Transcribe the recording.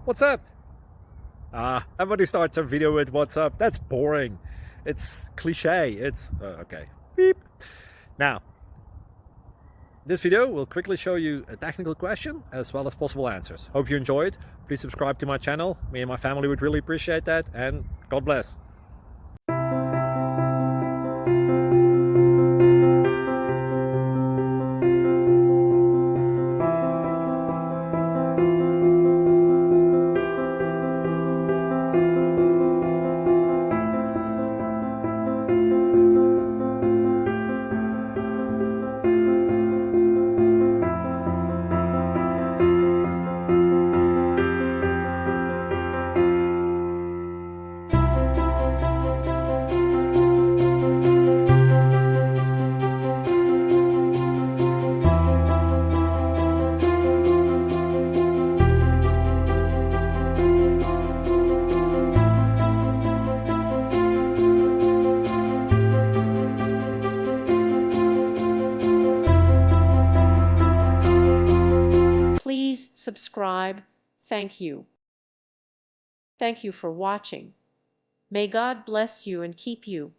What's up? Everybody starts a video with what's up. That's boring. It's cliche. It's okay. Beep. Now, this video will quickly show you a technical question as well as possible answers. Hope you enjoyed. Please subscribe to my channel. Me and my family would really appreciate that, and God bless. Please subscribe. Thank you. Thank you for watching. May God bless you and keep you.